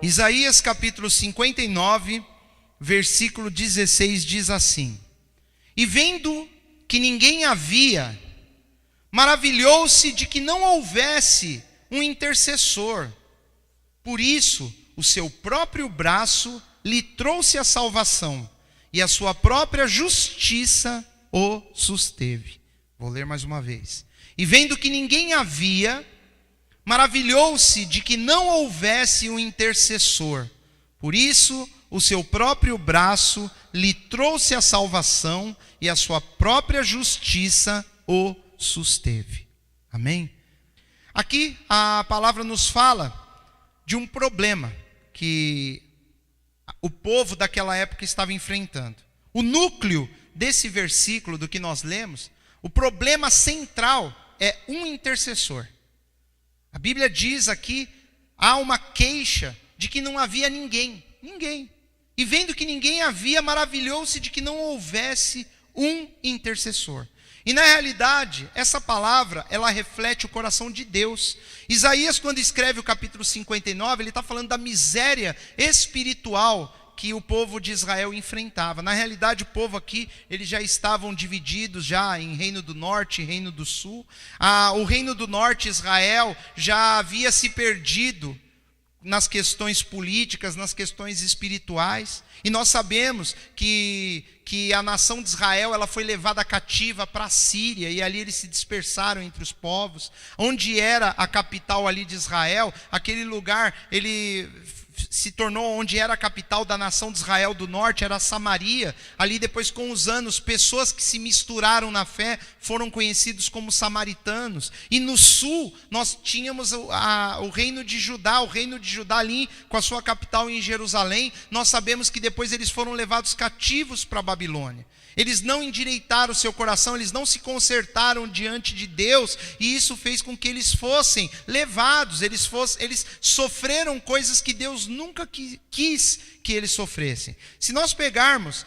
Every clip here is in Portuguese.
Isaías capítulo 59, versículo 16 diz assim: E vendo que ninguém havia, maravilhou-se de que não houvesse um intercessor. Por isso, o seu próprio braço lhe trouxe a salvação, e a sua própria justiça o susteve. Vou ler mais uma vez. E vendo que ninguém havia, maravilhou-se de que não houvesse um intercessor. Por isso, o seu próprio braço lhe trouxe a salvação, e a sua própria justiça o susteve. Amém? Aqui a palavra nos fala de um problema que o povo daquela época estava enfrentando. O núcleo desse versículo do que nós lemos, o problema central é um intercessor. A Bíblia diz aqui, há uma queixa de que não havia ninguém. E vendo que ninguém havia, maravilhou-se de que não houvesse um intercessor. E na realidade, essa palavra, ela reflete o coração de Deus. Isaías, quando escreve o capítulo 59, ele está falando da miséria espiritual que o povo de Israel enfrentava. Na realidade, o povo aqui, eles já estavam divididos já em reino do norte e reino do sul. O reino do norte, Israel, já havia se perdido nas questões políticas, nas questões espirituais. E nós sabemos que a nação de Israel, ela foi levada cativa para a Síria, e ali eles se dispersaram entre os povos. Onde era a capital ali de Israel, aquele lugar, ele se tornou onde era a capital da nação de Israel do norte, era Samaria. Ali depois, com os anos, pessoas que se misturaram na fé foram conhecidos como samaritanos. E no sul nós tínhamos o reino de Judá, ali com a sua capital em Jerusalém. Nós sabemos que depois eles foram levados cativos para a Babilônia. Eles não endireitaram o seu coração, eles não se consertaram diante de Deus, e isso fez com que eles fossem levados, eles sofreram coisas que Deus nunca quis que eles sofressem. Se nós pegarmos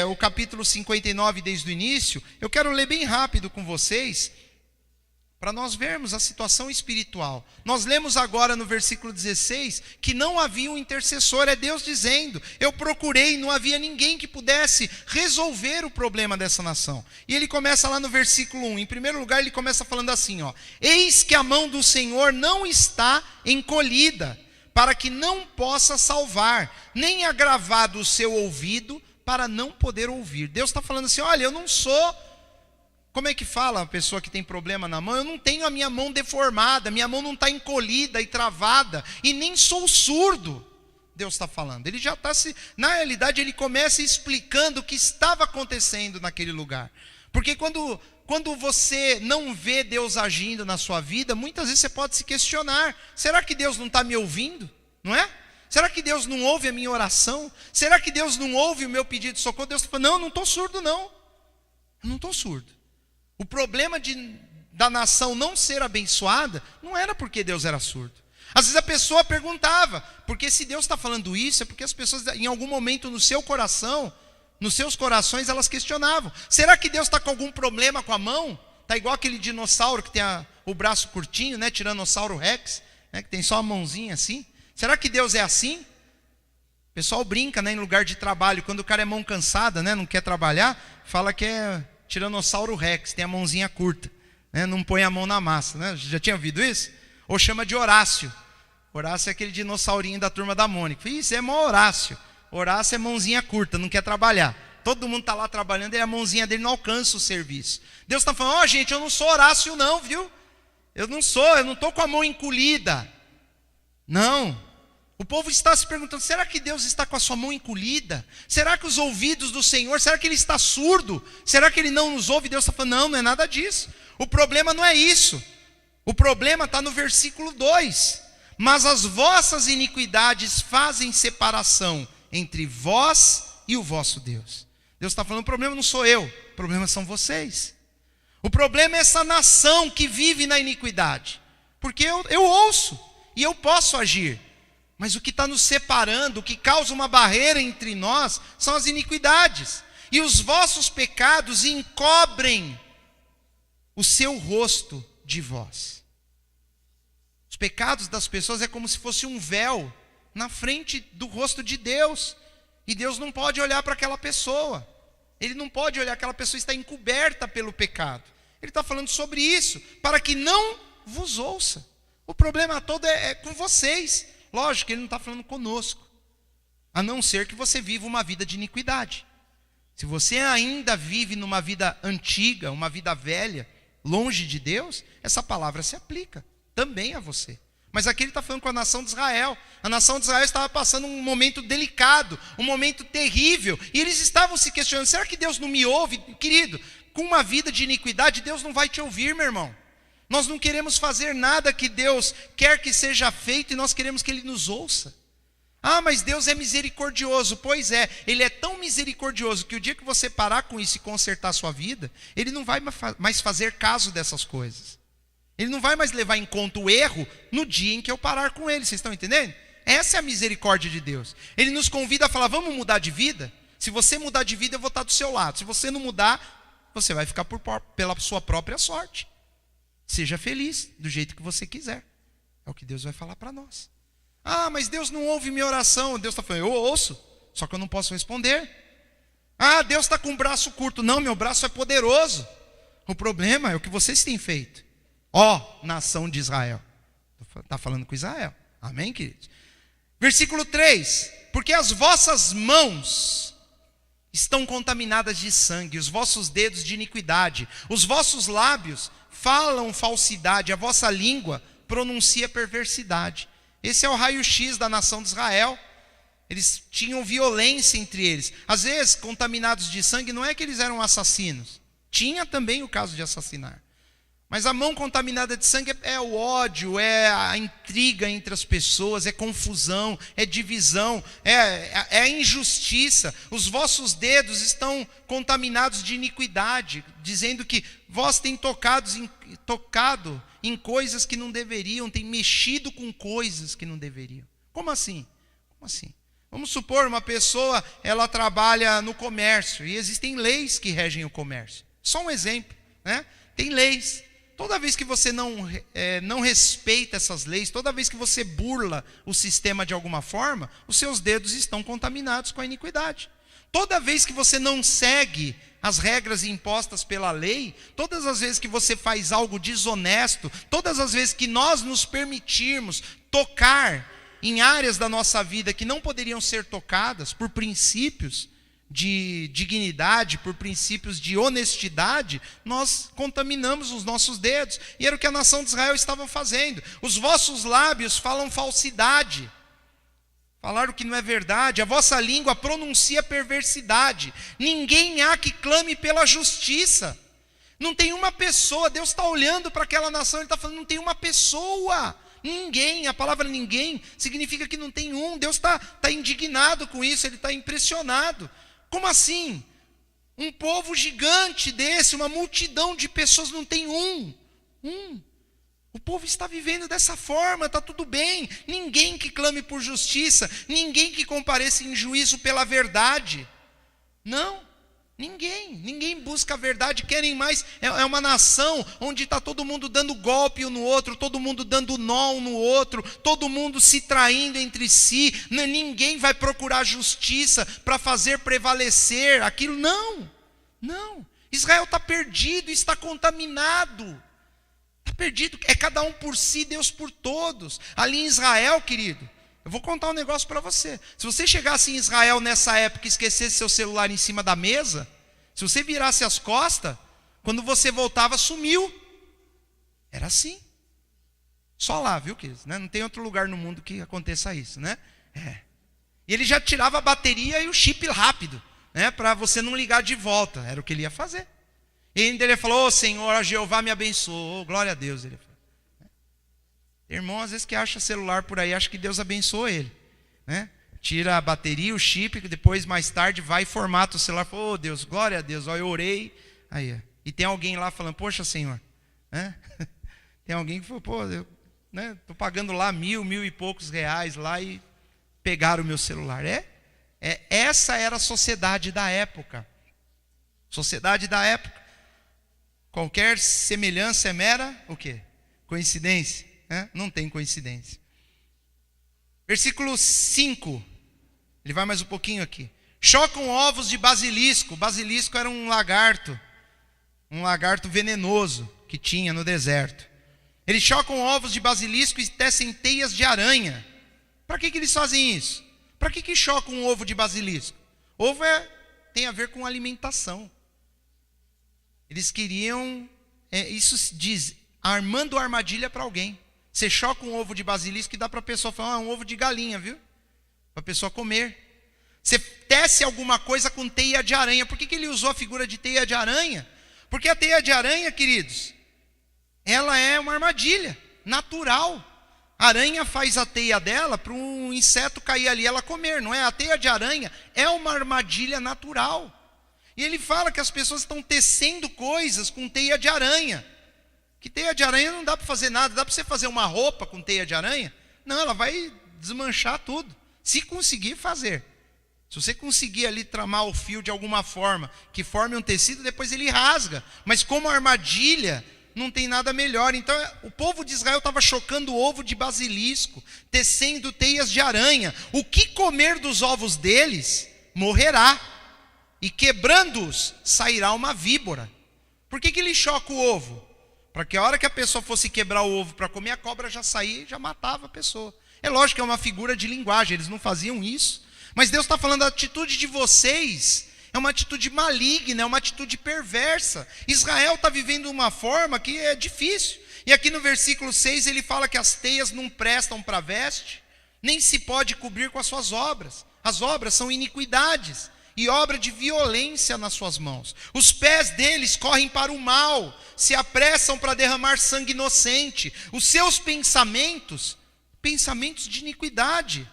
o capítulo 59 desde o início, eu quero ler bem rápido com vocês, para nós vermos a situação espiritual. Nós lemos agora no versículo 16 que não havia um intercessor. É Deus dizendo: eu procurei, não havia ninguém que pudesse resolver o problema dessa nação. E ele começa lá no versículo 1. Em primeiro lugar, ele começa falando assim: eis que a mão do Senhor não está encolhida, para que não possa salvar, nem agravado o seu ouvido, para não poder ouvir. Deus está falando assim: olha, eu não sou... Como é que fala a pessoa que tem problema na mão? Eu não tenho a minha mão deformada, minha mão não está encolhida e travada, e nem sou surdo. Deus está falando. Ele já está na realidade, ele começa explicando o que estava acontecendo naquele lugar. Porque quando você não vê Deus agindo na sua vida, muitas vezes você pode se questionar: será que Deus não está me ouvindo? Não é? Será que Deus não ouve a minha oração? Será que Deus não ouve o meu pedido de socorro? Deus está falando: não estou surdo não. Eu não estou surdo. O problema da nação não ser abençoada não era porque Deus era surdo. Às vezes a pessoa perguntava, porque se Deus está falando isso, é porque as pessoas em algum momento no seu coração, nos seus corações, elas questionavam: será que Deus está com algum problema com a mão? Está igual aquele dinossauro que tem o braço curtinho, né? Tiranossauro Rex, né? Que tem só a mãozinha assim. Será que Deus é assim? O pessoal brinca, né, em lugar de trabalho, quando o cara é mão cansada, né, não quer trabalhar, fala que é Tiranossauro Rex, tem a mãozinha curta, né? Não põe a mão na massa, né? Já tinha ouvido isso? Ou chama de Horácio. Horácio é aquele dinossaurinho da Turma da Mônica. Isso é mó Horácio. Horácio é mãozinha curta, não quer trabalhar. Todo mundo está lá trabalhando e a mãozinha dele não alcança o serviço. Deus está falando: gente, eu não sou Horácio não, viu? Eu não estou com a mão encolhida. Não. O povo está se perguntando: será que Deus está com a sua mão encolhida? Será que os ouvidos do Senhor, será que Ele está surdo? Será que Ele não nos ouve? Deus está falando: não é nada disso. O problema não é isso. O problema está no versículo 2. Mas as vossas iniquidades fazem separação entre vós e o vosso Deus. Deus está falando: o problema não sou eu, o problema são vocês. O problema é essa nação que vive na iniquidade. Porque eu ouço e eu posso agir. Mas o que está nos separando, o que causa uma barreira entre nós, são as iniquidades. E os vossos pecados encobrem o seu rosto de vós. Os pecados das pessoas é como se fosse um véu na frente do rosto de Deus. E Deus não pode olhar para aquela pessoa. Ele não pode olhar, aquela pessoa está encoberta pelo pecado. Ele está falando sobre isso, para que não vos ouça. O problema todo é com vocês. Lógico que ele não está falando conosco. A não ser que você viva uma vida de iniquidade. Se você ainda vive numa vida antiga, uma vida velha, longe de Deus, essa palavra se aplica também a você. Mas aqui ele está falando com a nação de Israel. A nação de Israel estava passando um momento delicado, um momento terrível. E eles estavam se questionando, será que Deus não me ouve? Querido, com uma vida de iniquidade, Deus não vai te ouvir, meu irmão. Nós não queremos fazer nada que Deus quer que seja feito e nós queremos que Ele nos ouça. Ah, mas Deus é misericordioso. Pois é, Ele é tão misericordioso que o dia que você parar com isso e consertar a sua vida, Ele não vai mais fazer caso dessas coisas. Ele não vai mais levar em conta o erro no dia em que eu parar com Ele. Vocês estão entendendo? Essa é a misericórdia de Deus. Ele nos convida a falar, vamos mudar de vida? Se você mudar de vida, eu vou estar do seu lado. Se você não mudar, você vai ficar pela sua própria sorte. Seja feliz do jeito que você quiser. É o que Deus vai falar para nós. Ah, mas Deus não ouve minha oração. Deus está falando, eu ouço, só que eu não posso responder. Ah, Deus está com o braço curto. Não, meu braço é poderoso. O problema é o que vocês têm feito. Ó, nação de Israel. Está falando com Israel. Amém, queridos? Versículo 3. Porque as vossas mãos estão contaminadas de sangue, os vossos dedos de iniquidade, os vossos lábios falam falsidade, a vossa língua pronuncia perversidade. Esse é o raio-x da nação de Israel. Eles tinham violência entre eles. Às vezes, contaminados de sangue, não é que eles eram assassinos. Tinha também o caso de assassinar. Mas a mão contaminada de sangue é o ódio, é a intriga entre as pessoas, é confusão, é divisão, é a injustiça. Os vossos dedos estão contaminados de iniquidade, dizendo que vós tem tocado em coisas que não deveriam, tem mexido com coisas que não deveriam. Como assim? Como assim? Vamos supor, uma pessoa, ela trabalha no comércio e existem leis que regem o comércio. Só um exemplo, né? Tem leis. Toda vez que você não respeita essas leis, toda vez que você burla o sistema de alguma forma, os seus dedos estão contaminados com a iniquidade. Toda vez que você não segue as regras impostas pela lei, todas as vezes que você faz algo desonesto, todas as vezes que nós nos permitirmos tocar em áreas da nossa vida que não poderiam ser tocadas por princípios de dignidade, por princípios de honestidade, nós contaminamos os nossos dedos. E era o que a nação de Israel estava fazendo. Os vossos lábios falam falsidade, falaram que não é verdade, a vossa língua pronuncia perversidade. Ninguém há que clame pela justiça. Não tem uma pessoa, Deus está olhando para aquela nação, Ele está falando, não tem uma pessoa. Ninguém, a palavra ninguém significa que não tem um. Deus está indignado com isso, Ele está impressionado. Como assim? Um povo gigante desse, uma multidão de pessoas, não tem um. O povo está vivendo dessa forma, está tudo bem. Ninguém que clame por justiça, ninguém que compareça em juízo pela verdade. Não, ninguém busca a verdade, querem mais. É uma nação onde está todo mundo dando golpe um no outro, todo mundo dando nó um no outro, todo mundo se traindo entre si. Ninguém vai procurar justiça para fazer prevalecer aquilo. Não. Israel está perdido, está contaminado. Está perdido, é cada um por si, Deus por todos. Ali em Israel, querido, eu vou contar um negócio para você. Se você chegasse em Israel nessa época e esquecesse seu celular em cima da mesa, se você virasse as costas, quando você voltava, sumiu. Era assim. Só lá, viu, queridos? Né? Não tem outro lugar no mundo que aconteça isso, né? E ele já tirava a bateria e o chip rápido, né? Para você não ligar de volta. Era o que ele ia fazer. E ainda ele falou, Senhor, Jeová me abençoou. Glória a Deus, ele falou. Irmão, às vezes que acha celular por aí, acha que Deus abençoa ele, né? Tira a bateria, o chip, depois mais tarde vai e formata o celular. Oh Deus, glória a Deus, ó, eu orei. Aí, e tem alguém lá falando, poxa Senhor, né? Tem alguém que falou, pô, eu estou pagando lá mil e poucos reais lá e pegaram o meu celular. Essa era a sociedade da época. Sociedade da época. Qualquer semelhança é mera, o quê? Coincidência. Não tem coincidência. Versículo 5. Ele vai mais um pouquinho aqui. Chocam ovos de basilisco. O basilisco era um lagarto venenoso que tinha no deserto. Eles chocam ovos de basilisco e tecem teias de aranha. Para que eles fazem isso? Para que chocam um ovo de basilisco? Ovo tem a ver com alimentação. Eles queriam, isso diz, armando armadilha para alguém. Você choca um ovo de basilisco e dá para a pessoa falar, um ovo de galinha, viu? Para a pessoa comer. Você tece alguma coisa com teia de aranha. Por que ele usou a figura de teia de aranha? Porque a teia de aranha, queridos, ela é uma armadilha natural. A aranha faz a teia dela para um inseto cair ali e ela comer, não é? A teia de aranha é uma armadilha natural. E ele fala que as pessoas estão tecendo coisas com teia de aranha. Que teia de aranha não dá para fazer nada. Dá para você fazer uma roupa com teia de aranha? Não, ela vai desmanchar tudo. Se conseguir fazer. Se você conseguir ali tramar o fio de alguma forma, que forme um tecido, depois ele rasga. Mas como armadilha, não tem nada melhor. Então o povo de Israel estava chocando ovo de basilisco, tecendo teias de aranha. O que comer dos ovos deles, morrerá. E quebrando-os, sairá uma víbora. Por que ele choca o ovo? Para que a hora que a pessoa fosse quebrar o ovo para comer, a cobra já saía e já matava a pessoa. É lógico que é uma figura de linguagem, eles não faziam isso. Mas Deus está falando, a atitude de vocês é uma atitude maligna, é uma atitude perversa. Israel está vivendo uma forma que é difícil. E aqui no versículo 6 ele fala que as teias não prestam para veste, nem se pode cobrir com as suas obras. As obras são iniquidades e obra de violência nas suas mãos. Os pés deles correm para o mal, se apressam para derramar sangue inocente. Os seus pensamentos de iniquidade.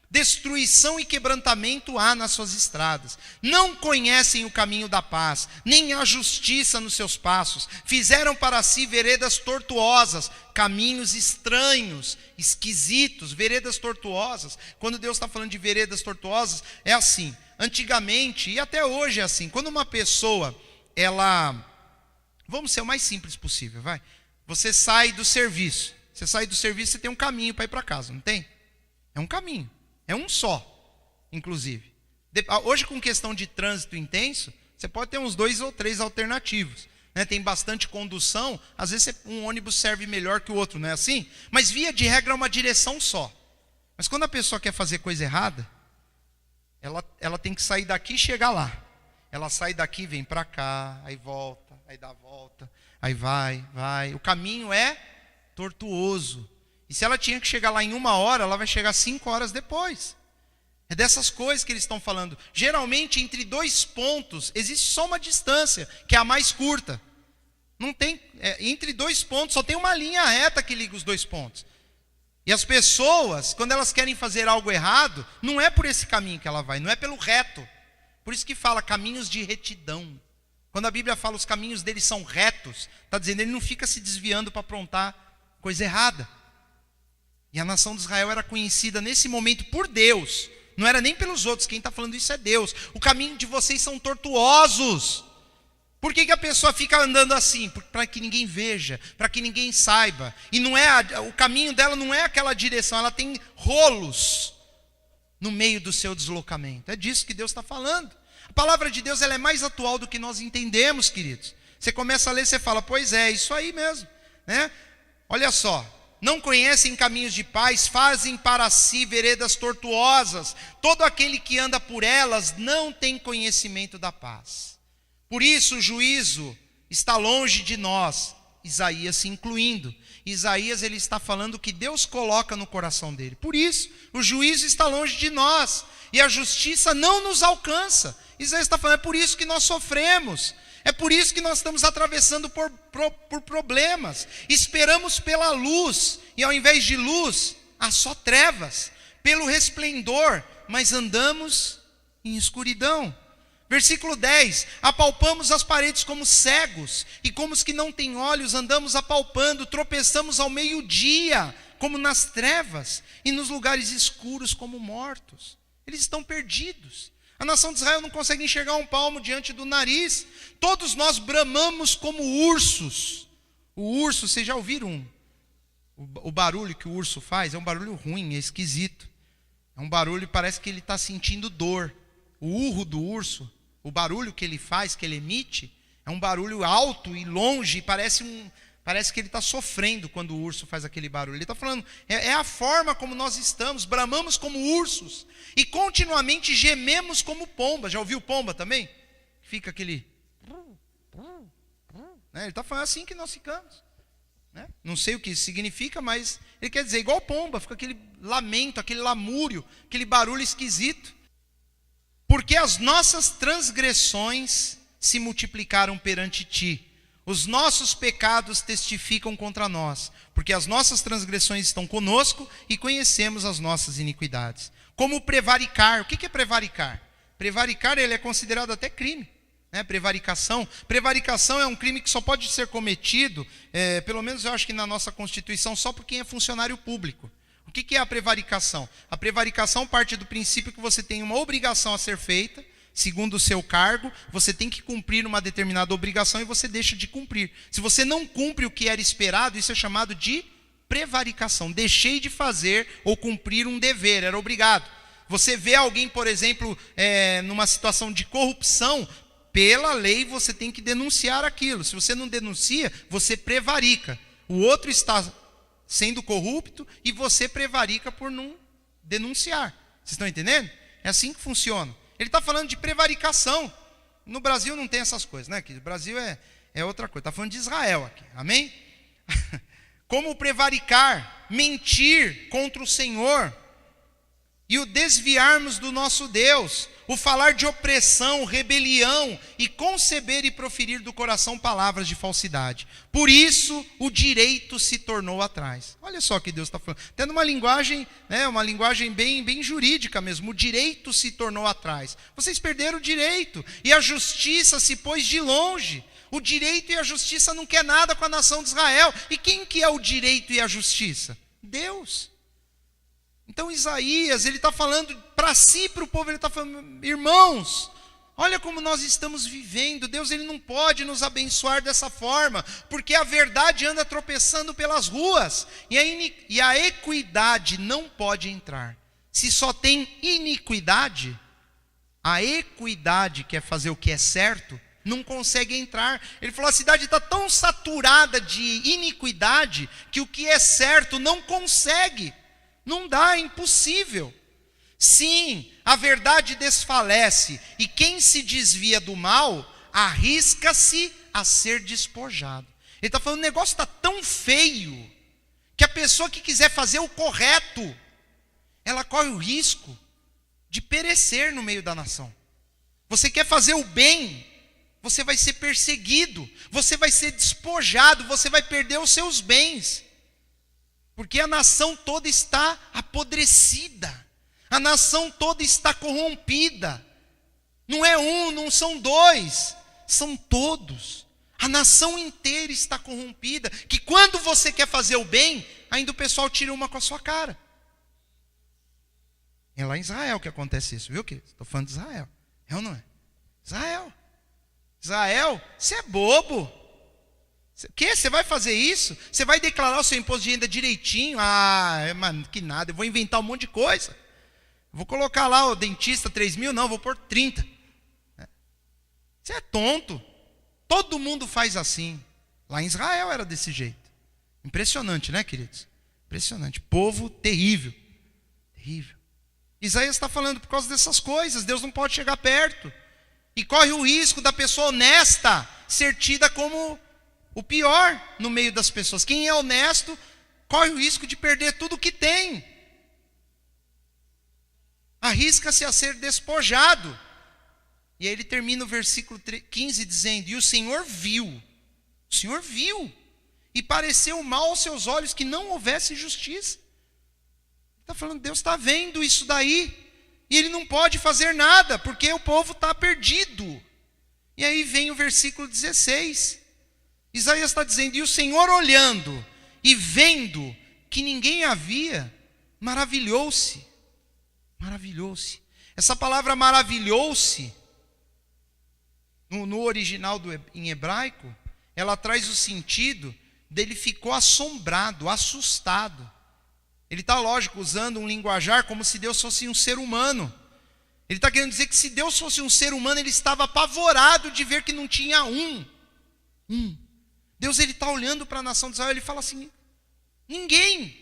Destruição e quebrantamento há nas suas estradas. Não conhecem o caminho da paz, nem a justiça nos seus passos. Fizeram para si veredas tortuosas, caminhos estranhos, esquisitos, veredas tortuosas. Quando Deus está falando de veredas tortuosas, é assim. Antigamente, e até hoje é assim, quando uma pessoa, vamos ser o mais simples possível, vai. Você sai do serviço, você tem um caminho para ir para casa, não tem? É um caminho. É um só, inclusive. Hoje, com questão de trânsito intenso, você pode ter uns 2 ou 3 alternativos. Né? Tem bastante condução, às vezes um ônibus serve melhor que o outro, não é assim? Mas via de regra é uma direção só. Mas quando a pessoa quer fazer coisa errada, ela tem que sair daqui e chegar lá. Ela sai daqui, vem para cá, aí volta, aí dá a volta, aí vai. O caminho é tortuoso. E se ela tinha que chegar lá em 1 hora, ela vai chegar 5 horas depois. É dessas coisas que eles estão falando. Geralmente, entre 2 pontos, existe só uma distância, que é a mais curta. Não tem, entre 2 pontos, só tem uma linha reta que liga os 2 pontos. E as pessoas, quando elas querem fazer algo errado, não é por esse caminho que ela vai, não é pelo reto. Por isso que fala caminhos de retidão. Quando a Bíblia fala os caminhos deles são retos, está dizendo, ele não fica se desviando para aprontar coisa errada. E a nação de Israel era conhecida nesse momento por Deus. Não era nem pelos outros, quem está falando isso é Deus. O caminho de vocês são tortuosos. Por que a pessoa fica andando assim? Para que ninguém veja, para que ninguém saiba. E não o caminho dela não é aquela direção, ela tem rolos no meio do seu deslocamento. É disso que Deus está falando. A palavra de Deus ela é mais atual do que nós entendemos, queridos. Você começa a ler, você fala, pois é, isso aí mesmo. Né? Olha só. Não conhecem caminhos de paz, fazem para si veredas tortuosas. Todo aquele que anda por elas não tem conhecimento da paz. Por isso o juízo está longe de nós, Isaías se incluindo. Isaías ele está falando o que Deus coloca no coração dele. Por isso o juízo está longe de nós e a justiça não nos alcança. Isaías está falando, é por isso que nós sofremos. É por isso que nós estamos atravessando por problemas. Esperamos pela luz, e ao invés de luz, há só trevas. Pelo resplendor, mas andamos em escuridão. Versículo 10. Apalpamos as paredes como cegos, e como os que não têm olhos andamos apalpando, tropeçamos ao meio-dia, como nas trevas, e nos lugares escuros como mortos. Eles estão perdidos. A nação de Israel não consegue enxergar um palmo diante do nariz. Todos nós bramamos como ursos. O urso, vocês já ouviram o barulho que o urso faz? É um barulho ruim, é esquisito. É um barulho, parece que ele está sentindo dor. O urro do urso, o barulho que ele faz, que ele emite, é um barulho alto e longe, parece que ele está sofrendo quando o urso faz aquele barulho. Ele está falando, é a forma como nós estamos, bramamos como ursos, e continuamente gememos como pomba. Já ouviu pomba também? Fica aquele... Ele está falando assim que nós ficamos. Não sei o que isso significa, mas ele quer dizer, igual pomba, fica aquele lamento, aquele lamúrio, aquele barulho esquisito. Porque as nossas transgressões se multiplicaram perante ti. Os nossos pecados testificam contra nós, porque as nossas transgressões estão conosco e conhecemos as nossas iniquidades. Como prevaricar. O que é prevaricar? Prevaricar, ele é considerado até crime. Prevaricação. Prevaricação é um crime que só pode ser cometido, pelo menos eu acho que na nossa Constituição, só por quem é funcionário público. O que é a prevaricação? A prevaricação parte do princípio que você tem uma obrigação a ser feita, segundo o seu cargo, você tem que cumprir uma determinada obrigação e você deixa de cumprir. Se você não cumpre o que era esperado, isso é chamado de prevaricação. Deixei de fazer ou cumprir um dever, era obrigado. Você vê alguém, por exemplo, numa situação de corrupção, pela lei você tem que denunciar aquilo. Se você não denuncia, você prevarica. O outro está sendo corrupto e você prevarica por não denunciar. Vocês estão entendendo? É assim que funciona. Ele está falando de prevaricação. No Brasil não tem essas coisas, né? O Brasil é outra coisa. Está falando de Israel aqui. Amém? Como prevaricar, mentir contra o Senhor e o desviarmos do nosso Deus, o falar de opressão, rebelião e conceber e proferir do coração palavras de falsidade. Por isso o direito se tornou atrás. Olha só o que Deus está falando. Tendo uma linguagem, uma linguagem bem jurídica mesmo. O direito se tornou atrás. Vocês perderam o direito e a justiça se pôs de longe. O direito e a justiça não quer nada com a nação de Israel. E quem que é o direito e a justiça? Deus. Então Isaías, ele está falando para si, para o povo, ele está falando, irmãos, olha como nós estamos vivendo. Deus, ele não pode nos abençoar dessa forma, porque a verdade anda tropeçando pelas ruas, e a equidade não pode entrar. Se só tem iniquidade, a equidade, que é fazer o que é certo, não consegue entrar. Ele falou, a cidade está tão saturada de iniquidade, que o que é certo não consegue. Não dá, é impossível. Sim, a verdade desfalece, e quem se desvia do mal, arrisca-se a ser despojado. Ele está falando, o negócio está tão feio, que a pessoa que quiser fazer o correto, ela corre o risco de perecer no meio da nação. Você quer fazer o bem, você vai ser perseguido, você vai ser despojado, você vai perder os seus bens. Porque a nação toda está apodrecida. A nação toda está corrompida. Não é um, não são dois. São todos. A nação inteira está corrompida. Que quando você quer fazer o bem, ainda o pessoal tira uma com a sua cara. É lá em Israel que acontece isso. Viu? Estou falando de Israel. É ou não é? Israel. Israel, você é bobo. O que? Você vai fazer isso? Você vai declarar o seu imposto de renda direitinho? Mano, que nada, eu vou inventar um monte de coisa. Vou colocar lá o dentista 3.000, não, vou pôr 30. Você é tonto. Todo mundo faz assim. Lá em Israel era desse jeito. Impressionante, né, queridos? Impressionante. Povo terrível. Terrível. Isaías está falando por causa dessas coisas. Deus não pode chegar perto. E corre o risco da pessoa honesta ser tida como o pior no meio das pessoas. Quem é honesto corre o risco de perder tudo o que tem. Arrisca-se a ser despojado. E aí ele termina o versículo 15 dizendo, e o Senhor viu, e pareceu mal aos seus olhos que não houvesse justiça. Está falando, Deus está vendo isso daí, e ele não pode fazer nada, porque o povo está perdido. E aí vem o versículo 16, Isaías está dizendo, e o Senhor olhando e vendo que ninguém havia, maravilhou-se. Maravilhou-se. Essa palavra maravilhou-se, no original em hebraico, ela traz o sentido dele ficou assombrado, assustado. Ele está, lógico, usando um linguajar como se Deus fosse um ser humano. Ele está querendo dizer que se Deus fosse um ser humano, ele estava apavorado de ver que não tinha um. Deus, ele está olhando para a nação de Israel, ele fala assim, ninguém.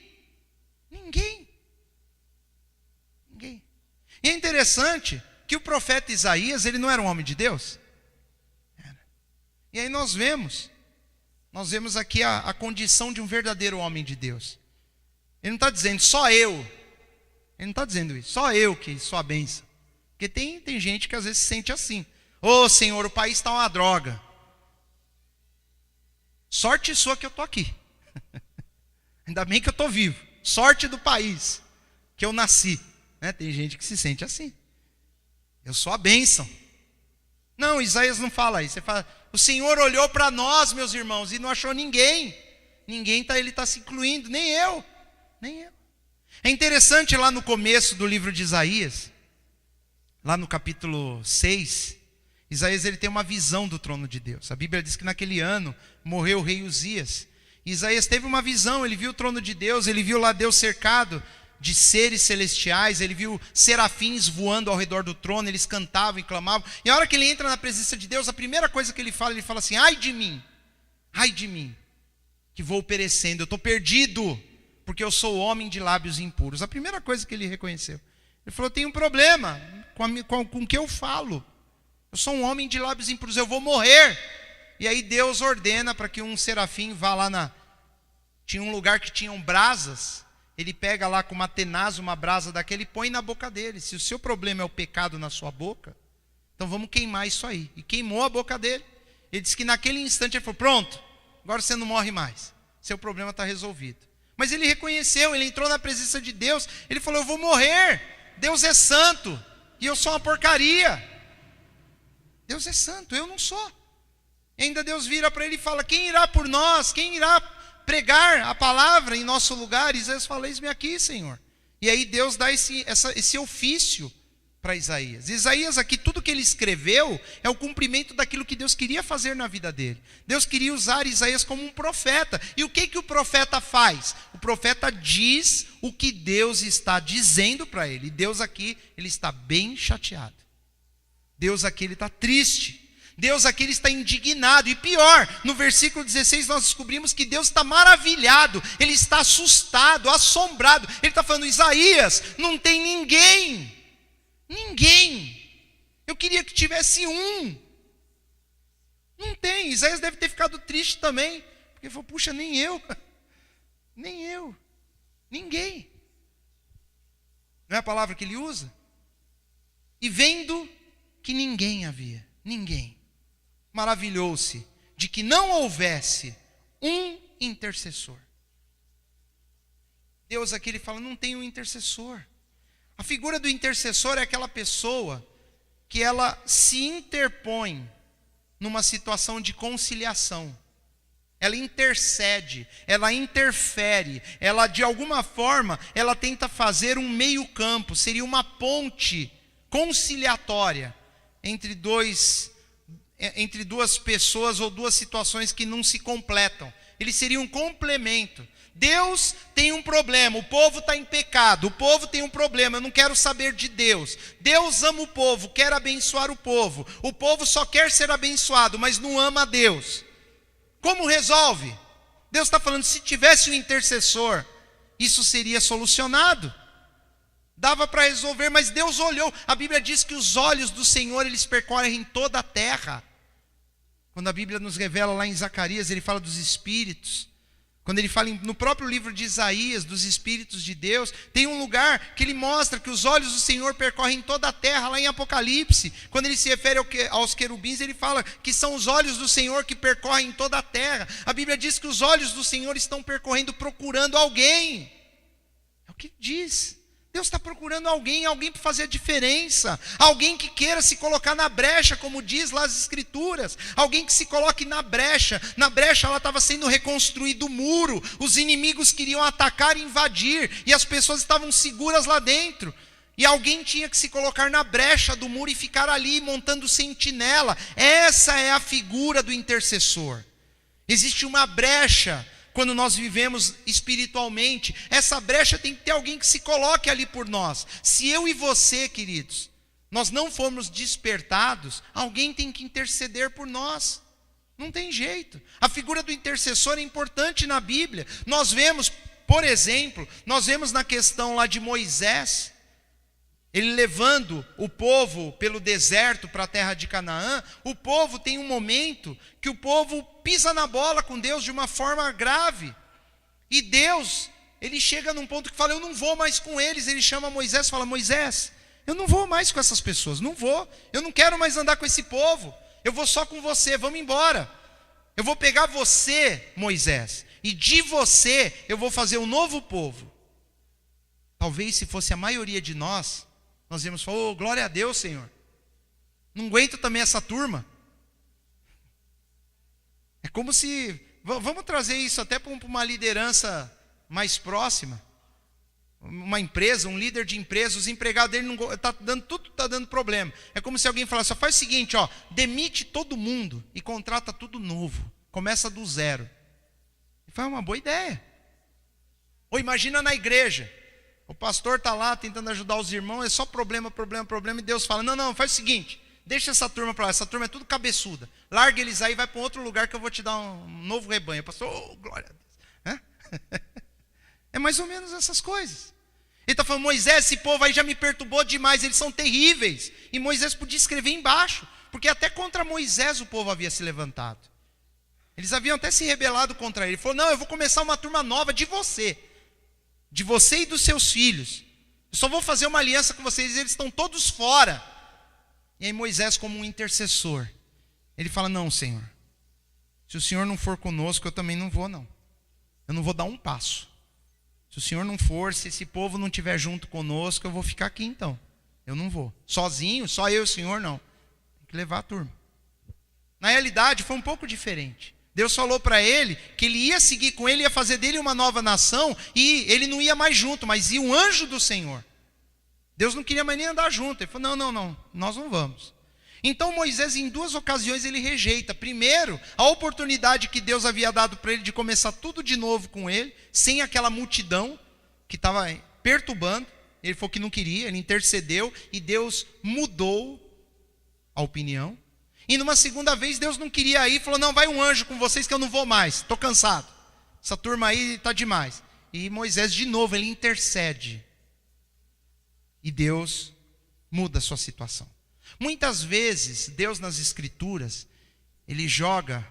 E é interessante que o profeta Isaías, ele não era um homem de Deus? Era. E aí nós vemos aqui a condição de um verdadeiro homem de Deus. Ele não está dizendo só eu. Ele não está dizendo isso, só eu que sou a bênção. Porque tem gente que às vezes se sente assim. Ô Senhor, o país está uma droga. Sorte sua que eu estou aqui. Ainda bem que eu estou vivo. Sorte do país que eu nasci. Né? Tem gente que se sente assim. Eu sou a bênção. Não, Isaías não fala isso. Ele fala, o Senhor olhou para nós, meus irmãos, e não achou ninguém. Ele está se incluindo, nem eu. É interessante lá no começo do livro de Isaías, lá no capítulo 6, Isaías ele tem uma visão do trono de Deus. A Bíblia diz que naquele ano morreu o rei Uzias. Isaías teve uma visão, ele viu o trono de Deus, ele viu lá Deus cercado de seres celestiais, ele viu serafins voando ao redor do trono, eles cantavam e clamavam. E a hora que ele entra na presença de Deus, a primeira coisa que ele fala assim, ai de mim, que vou perecendo, eu estou perdido, porque eu sou homem de lábios impuros. A primeira coisa que ele reconheceu. Ele falou, tem um problema com o que eu falo. Eu sou um homem de lábios impuros, eu vou morrer. E aí Deus ordena para que um serafim vá lá tinha um lugar que tinham brasas. Ele pega lá com uma tenaz, uma brasa daquele e põe na boca dele. Se o seu problema é o pecado na sua boca, então vamos queimar isso aí. E queimou a boca dele. Ele disse que naquele instante ele falou, pronto, agora você não morre mais. Seu problema está resolvido. Mas ele reconheceu, ele entrou na presença de Deus. Ele falou, eu vou morrer. Deus é santo e eu sou uma porcaria. Deus é santo, eu não sou. E ainda Deus vira para ele e fala, quem irá por nós? Quem irá pregar a palavra em nosso lugar? Isaías fala, eis-me aqui, Senhor. E aí Deus dá esse ofício para Isaías. Isaías aqui, tudo que ele escreveu é o cumprimento daquilo que Deus queria fazer na vida dele. Deus queria usar Isaías como um profeta. E o que o profeta faz? O profeta diz o que Deus está dizendo para ele. E Deus aqui, ele está bem chateado. Deus aqui, ele está triste. Deus aqui, ele está indignado. E pior, no versículo 16 nós descobrimos que Deus está maravilhado. Ele está assustado, assombrado. Ele está falando, Isaías, não tem ninguém. Eu queria que tivesse um. Não tem. Isaías deve ter ficado triste também. Porque ele falou, puxa, nem eu. Ninguém. Não é a palavra que ele usa? E vendo que ninguém havia. Ninguém. Maravilhou-se de que não houvesse um intercessor. Deus aqui, ele fala, não tem um intercessor. A figura do intercessor é aquela pessoa que ela se interpõe numa situação de conciliação. Ela intercede, ela interfere, ela de alguma forma, ela tenta fazer um meio campo, seria uma ponte conciliatória entre duas pessoas ou duas situações que não se completam. Ele seria um complemento. Deus tem um problema, o povo está em pecado, o povo tem um problema, eu não quero saber de Deus. Deus ama o povo, quer abençoar o povo só quer ser abençoado, mas não ama a Deus. Como resolve? Deus está falando, se tivesse um intercessor, isso seria solucionado. Dava para resolver, mas Deus olhou. A Bíblia diz que os olhos do Senhor, eles percorrem toda a terra. Quando a Bíblia nos revela lá em Zacarias, ele fala dos espíritos. Quando ele fala no próprio livro de Isaías, dos espíritos de Deus, tem um lugar que ele mostra que os olhos do Senhor percorrem toda a terra, lá em Apocalipse. Quando ele se refere aos querubins, ele fala que são os olhos do Senhor que percorrem toda a terra. A Bíblia diz que os olhos do Senhor estão percorrendo, procurando alguém. É o que diz. Deus está procurando alguém para fazer a diferença, alguém que queira se colocar na brecha, como diz lá as Escrituras, alguém que se coloque na brecha ela estava sendo reconstruído o muro, os inimigos queriam atacar e invadir, e as pessoas estavam seguras lá dentro, e alguém tinha que se colocar na brecha do muro e ficar ali, montando sentinela. Essa é a figura do intercessor. Existe uma brecha quando nós vivemos espiritualmente. Essa brecha tem que ter alguém que se coloque ali por nós. Se eu e você, queridos, nós não formos despertados, alguém tem que interceder por nós. Não tem jeito. A figura do intercessor é importante na Bíblia. Nós vemos, por exemplo, na questão lá de Moisés, ele levando o povo pelo deserto para a terra de Canaã. O povo tem um momento que o povo pisa na bola com Deus de uma forma grave. E Deus, ele chega num ponto que fala, eu não vou mais com eles. Ele chama Moisés e fala, Moisés, eu não vou mais com essas pessoas, não vou. Eu não quero mais andar com esse povo. Eu vou só com você, vamos embora. Eu vou pegar você, Moisés, e de você eu vou fazer um novo povo. Talvez se fosse a maioria de nós íamos falar, oh, glória a Deus, Senhor. Não aguento também essa turma. É como se, vamos trazer isso até para uma liderança mais próxima. Uma empresa, um líder de empresa, os empregados dele tudo está dando problema. É como se alguém falasse, faz o seguinte, demite todo mundo e contrata tudo novo. Começa do zero. E foi uma boa ideia. Ou imagina na igreja. O pastor está lá tentando ajudar os irmãos, é só problema, e Deus fala, não, faz o seguinte, deixa essa turma para lá, essa turma é tudo cabeçuda, larga eles aí, vai para um outro lugar que eu vou te dar um novo rebanho. O pastor, oh, glória a Deus. É mais ou menos essas coisas. Ele está falando, Moisés, esse povo aí já me perturbou demais, eles são terríveis. E Moisés podia escrever embaixo, porque até contra Moisés o povo havia se levantado. Eles haviam até se rebelado contra ele. Ele falou, não, eu vou começar uma turma nova de você e dos seus filhos. Eu só vou fazer uma aliança com vocês, eles estão todos fora. E aí Moisés, como um intercessor, ele fala, não, Senhor, se o Senhor não for conosco, eu também não vou, não. Eu não vou dar um passo. Se o Senhor não for, se esse povo não estiver junto conosco, eu vou ficar aqui então. Eu não vou. Sozinho, só eu e o Senhor, não. Tem que levar a turma. Na realidade, foi um pouco diferente. Deus falou para ele que ele ia seguir com ele, ia fazer dele uma nova nação, e ele não ia mais junto, mas ia um anjo do Senhor. Deus não queria mais nem andar junto. Ele falou, não, nós não vamos. Então Moisés, em 2 ocasiões, ele rejeita. Primeiro, a oportunidade que Deus havia dado para ele de começar tudo de novo com ele, sem aquela multidão que estava perturbando. Ele falou que não queria, ele intercedeu e Deus mudou a opinião. E numa segunda vez Deus não queria ir, falou, não, vai um anjo com vocês que eu não vou mais, estou cansado. Essa turma aí está demais. E Moisés de novo, ele intercede. E Deus muda a sua situação. Muitas vezes, Deus nas Escrituras, ele joga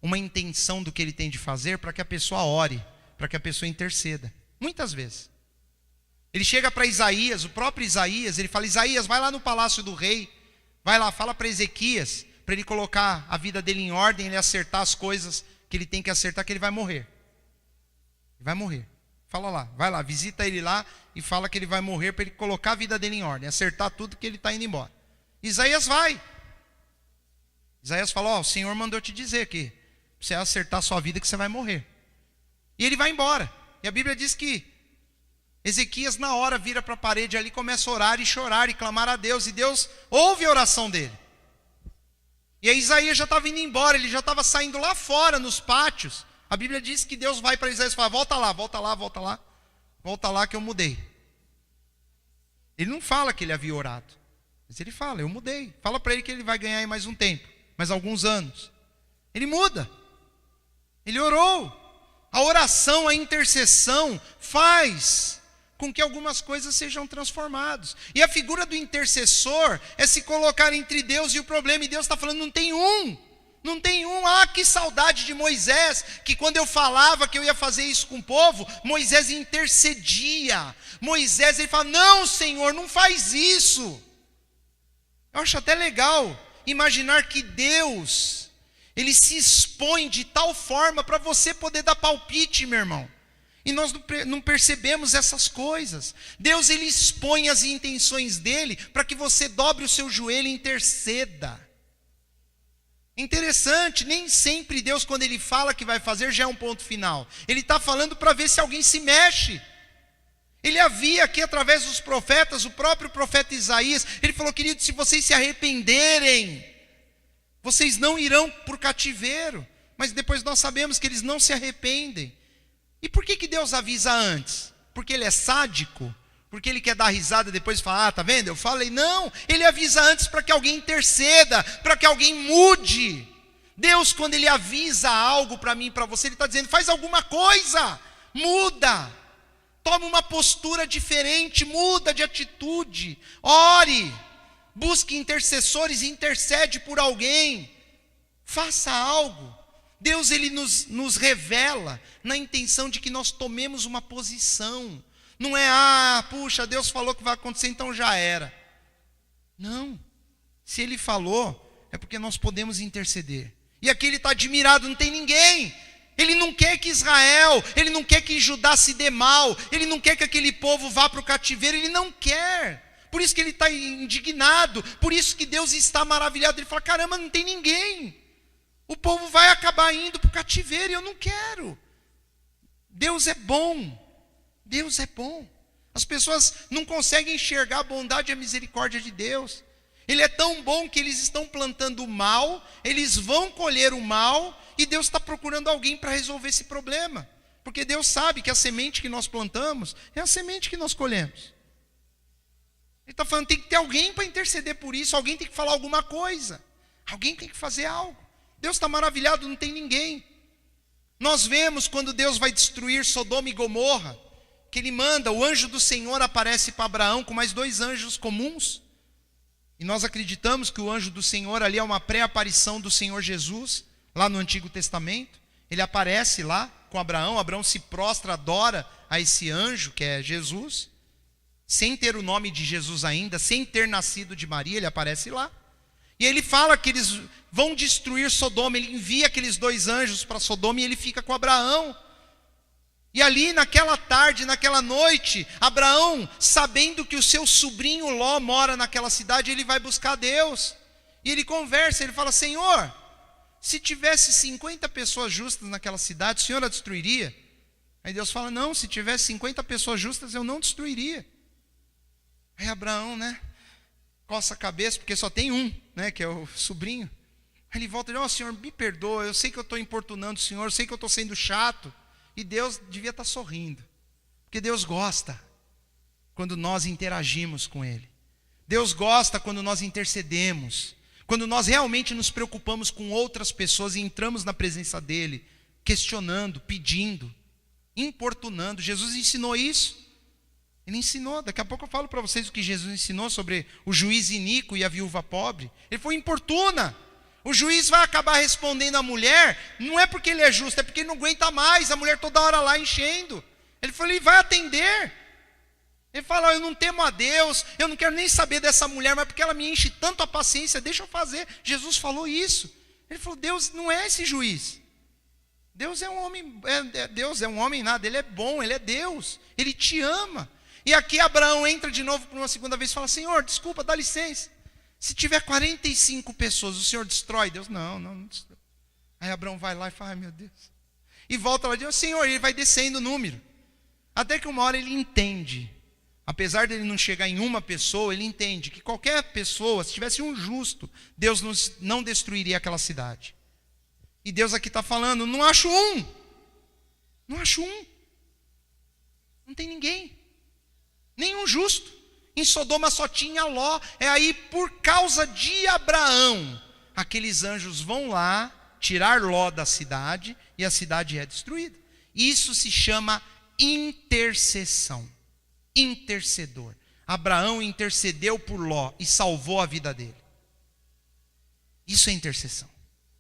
uma intenção do que ele tem de fazer para que a pessoa ore, para que a pessoa interceda. Muitas vezes. Ele chega para Isaías, o próprio Isaías, ele fala, Isaías, vai lá no palácio do rei, vai lá, fala para Ezequias, para ele colocar a vida dele em ordem, ele acertar as coisas que ele tem que acertar, que ele vai morrer. Ele vai morrer. Fala lá, vai lá, visita ele lá e fala que ele vai morrer para ele colocar a vida dele em ordem, acertar tudo que ele está indo embora. Isaías vai. Isaías fala, o Senhor mandou te dizer que você acertar a sua vida que você vai morrer. E ele vai embora. E a Bíblia diz que Ezequias na hora vira para a parede ali, começa a orar e chorar e clamar a Deus. E Deus ouve a oração dele. E aí Isaías já estava indo embora, ele já estava saindo lá fora nos pátios. A Bíblia diz que Deus vai para Isaías e fala, volta lá que eu mudei. Ele não fala que ele havia orado, mas ele fala, eu mudei. Fala para ele que ele vai ganhar aí mais um tempo, mais alguns anos. Ele muda. Ele orou. A oração, a intercessão faz com que algumas coisas sejam transformadas. E a figura do intercessor é se colocar entre Deus e o problema. E Deus está falando, não tem um. Ah, que saudade de Moisés, que quando eu falava que eu ia fazer isso com o povo, Moisés intercedia. Moisés, ele fala, não, Senhor, não faz isso. Eu acho até legal imaginar que Deus, ele se expõe de tal forma para você poder dar palpite, meu irmão. E nós não percebemos essas coisas. Deus, ele expõe as intenções dele para que você dobre o seu joelho e interceda. Interessante, nem sempre Deus, quando ele fala que vai fazer, já é um ponto final. Ele está falando para ver se alguém se mexe. Ele havia aqui, através dos profetas, o próprio profeta Isaías, ele falou, querido, se vocês se arrependerem, vocês não irão por cativeiro. mas depois nós sabemos que eles não se arrependem. E por que Deus avisa antes? Porque ele é sádico? Porque ele quer dar risada e depois falar, tá vendo? Eu falei, não, ele avisa antes para que alguém interceda, para que alguém mude. Deus, quando ele avisa algo para mim e para você, ele está dizendo, faz alguma coisa, muda, toma uma postura diferente, muda de atitude, ore, busque intercessores e intercede por alguém, faça algo. Deus, ele nos revela na intenção de que nós tomemos uma posição. Não é, puxa, Deus falou que vai acontecer, então já era. Não. Se ele falou, é porque nós podemos interceder. E aqui ele está admirado, não tem ninguém. Ele não quer que Israel, ele não quer que Judá se dê mal, ele não quer que aquele povo vá para o cativeiro, ele não quer. Por isso que ele está indignado, por isso que Deus está maravilhado. Ele fala, caramba, não tem ninguém. O povo vai acabar indo para o cativeiro e eu não quero. Deus é bom. Deus é bom. As pessoas não conseguem enxergar a bondade e a misericórdia de Deus. Ele é tão bom que eles estão plantando o mal, eles vão colher o mal, e Deus está procurando alguém para resolver esse problema. Porque Deus sabe que a semente que nós plantamos é a semente que nós colhemos. Ele está falando, tem que ter alguém para interceder por isso, alguém tem que falar alguma coisa, alguém tem que fazer algo. Deus está maravilhado, não tem ninguém. Nós vemos quando Deus vai destruir Sodoma e Gomorra, que ele manda, o anjo do Senhor aparece para Abraão com mais 2 anjos comuns. E nós acreditamos que o anjo do Senhor ali é uma pré-aparição do Senhor Jesus, lá no Antigo Testamento. Ele aparece lá com Abraão, Abraão se prostra, adora a esse anjo que é Jesus, sem ter o nome de Jesus ainda, sem ter nascido de Maria, ele aparece lá. E ele fala que eles vão destruir Sodoma, ele envia aqueles 2 anjos para Sodoma e ele fica com Abraão. E ali naquela tarde, naquela noite, Abraão, sabendo que o seu sobrinho Ló mora naquela cidade, ele vai buscar Deus. E ele conversa, ele fala, Senhor, se tivesse 50 pessoas justas naquela cidade, o Senhor a destruiria? Aí Deus fala, não, se tivesse 50 pessoas justas, eu não destruiria. Aí Abraão, coça a cabeça, porque só tem um, que é o sobrinho. Aí ele volta e diz, Senhor, me perdoa, eu sei que eu estou importunando o Senhor, eu sei que eu estou sendo chato. E Deus devia estar sorrindo, porque Deus gosta quando nós interagimos com Ele. Deus gosta quando nós intercedemos, quando nós realmente nos preocupamos com outras pessoas e entramos na presença dEle, questionando, pedindo, importunando. Jesus ensinou isso. Ele ensinou, daqui a pouco eu falo para vocês o que Jesus ensinou sobre o juiz iníquo e a viúva pobre. Ele foi importuna. O juiz vai acabar respondendo à mulher, não é porque ele é justo, é porque ele não aguenta mais, a mulher toda hora lá enchendo. Ele falou, ele vai atender. Ele fala, eu não temo a Deus, eu não quero nem saber dessa mulher, mas porque ela me enche tanto a paciência, deixa eu fazer. Jesus falou isso. Ele falou, Deus não é esse juiz. Deus é um homem, Deus é um homem nada, ele é bom, ele é Deus, ele te ama. E aqui Abraão entra de novo por uma segunda vez e fala, Senhor, desculpa, dá licença. Se tiver 45 pessoas, o Senhor destrói? Deus, não destrói. Aí Abraão vai lá e fala, ai meu Deus. E volta lá e diz, Senhor, ele vai descendo o número. Até que uma hora ele entende. Apesar dele não chegar em uma pessoa, ele entende que qualquer pessoa, se tivesse um justo, Deus não destruiria aquela cidade. E Deus aqui está falando, não acho um. Não acho um. Não tem ninguém. Nenhum justo. Em Sodoma só tinha Ló. É aí por causa de Abraão, aqueles anjos vão lá tirar Ló da cidade e a cidade é destruída. Isso se chama intercessão. Intercedor. Abraão intercedeu por Ló e salvou a vida dele. Isso é intercessão.